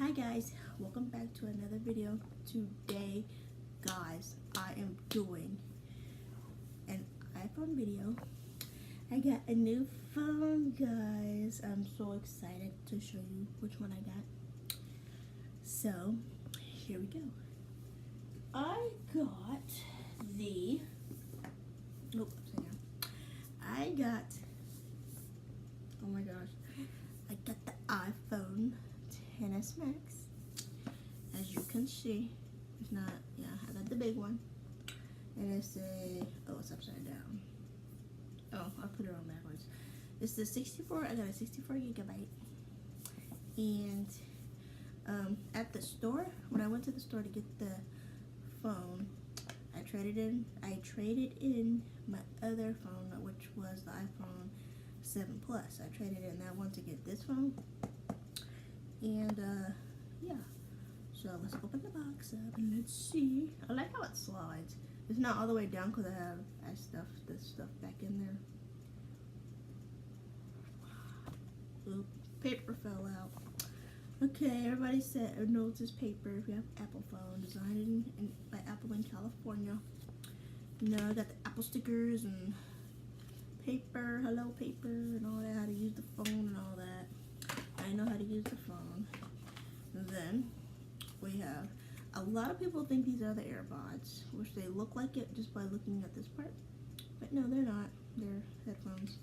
Hi guys, welcome back to another video. Today, guys, I am doing an iPhone video. I got a new phone, guys. I'm so excited to show you which one I got. So, here we go. I got the, I got, oh my gosh, I got the iPhone XS Max. As you can see, it's not, I got the big one. And it's it's upside down. Oh, I put it on backwards. It's the 64, I got a 64 gigabyte. And at the store, when I went to the store to get the phone, I traded in my other phone, which was the iPhone 7 Plus. I traded in that one to get this phone. And yeah, so let's open the box up and let's see. I like how it slides. It's not all the way down because I stuffed this stuff back in there. Oop, paper fell out. Okay, everybody knows this paper. If you have Apple phone, designed by Apple in California. You know, I got the Apple stickers and paper, hello paper, and all that. How to use the phone and all that. I know how to use the phone. And then we have, a lot of people think these are the AirPods, which they look like it just by looking at this part. But no, they're not. They're headphones.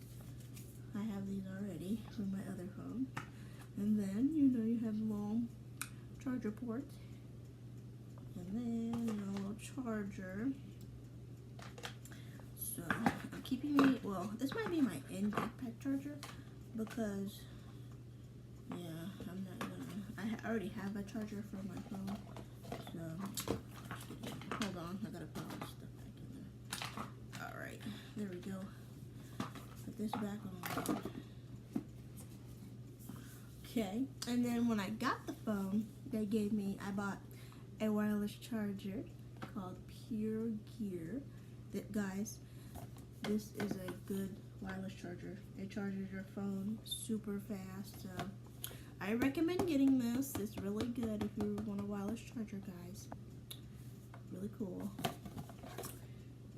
I have these already from my other phone. And then, you have a little charger port. And then, a little charger. So, I'm keeping this might be my in backpack charger because, I'm not gonna, I already have a charger for my phone. So, hold on, I gotta put all this stuff back in there. Alright, there we go. Put this back on. Okay, and then when I got the phone, I bought a wireless charger called Pure Gear. Guys, this is a good wireless charger. It charges your phone super fast. So I recommend getting this. It's really good if you want a wireless charger, guys. Really cool.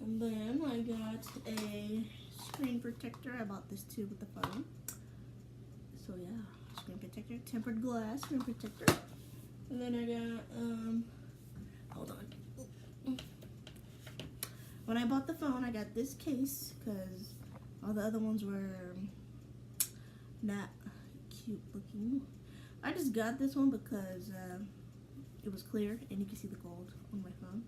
And then I got a screen protector. I bought this too with the phone. So yeah. Screen protector, tempered glass screen protector. And then I got, hold on. When I bought the phone, I got this case because all the other ones were not cute looking. I just got this one because it was clear and you can see the gold on my phone.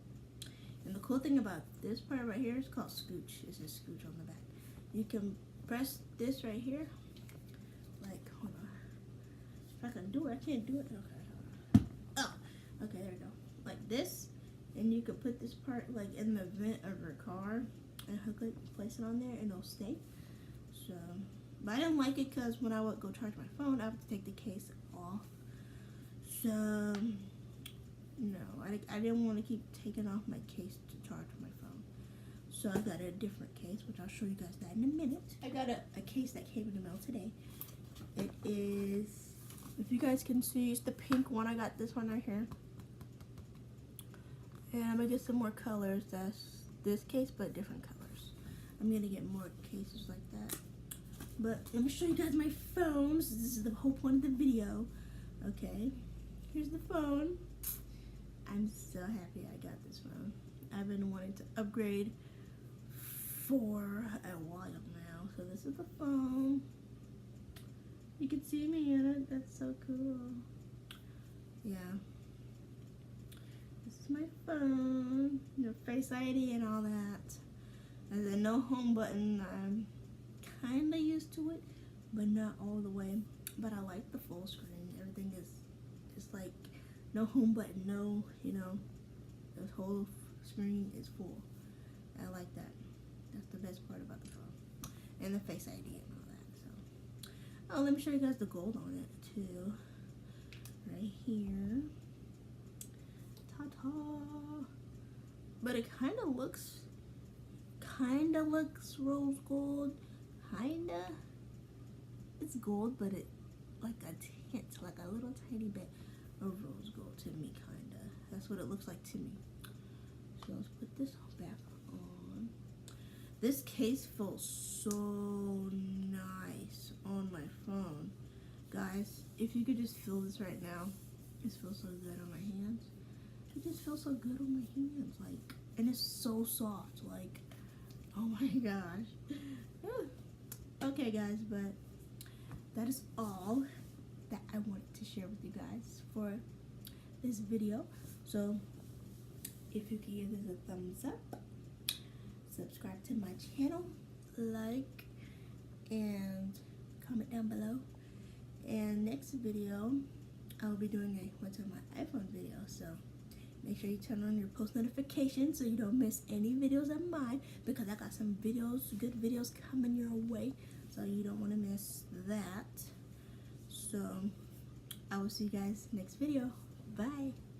And the cool thing about this part right here is called scooch. It says scooch on the back. You can press this right here. Like, hold on. I can do it. I can't do it. Okay. Oh, okay. There we go. Like this, and you could put this part like in the vent of your car and hook it, place it on there, and it'll stay. So, but I didn't like it because when I would go charge my phone, I have to take the case off. So, no, I didn't want to keep taking off my case to charge my phone. So I got a different case, which I'll show you guys that in a minute. I got a case that came in the mail today. It is, if you guys can see, it's the pink one. I got this one right here. And I'm going to get some more colors. That's this case, but different colors. I'm going to get more cases like that. But let me show you guys my phones. This is the whole point of the video. Okay, here's the phone. I'm so happy I got this phone. I've been wanting to upgrade for a while now. So this is the phone. You can see me in it. That's so cool. Yeah. This is my phone. Face ID and all that. And the no home button. I'm kind of used to it, but not all the way. But I like the full screen. Everything is like no home button. No, the whole screen is full. I like that. That's the best part about the phone. And the Face ID and all that. So. Oh, let me show you guys the gold on it too. Right here. Ta-ta! But it kind of looks rose gold. It's gold, but it like a tint, like a little tiny bit a rose gold to me, kinda. That's what it looks like to me. So let's put this back on. This case feels so nice on my phone. Guys, if you could just feel this right now, this feels so good on my hands. It just feels so good on my hands, like, and it's so soft, like, oh my gosh. Okay guys, but that is all that I wanted to share with you guys for this video. So if you can give this a thumbs up, subscribe to my channel, like, and comment down below. And next video, I'll be doing a what's on my iPhone video, so make sure you turn on your post notifications so you don't miss any videos of mine, because I got some videos, good videos coming your way, so you don't want to miss that. So I will see you guys next video. Bye.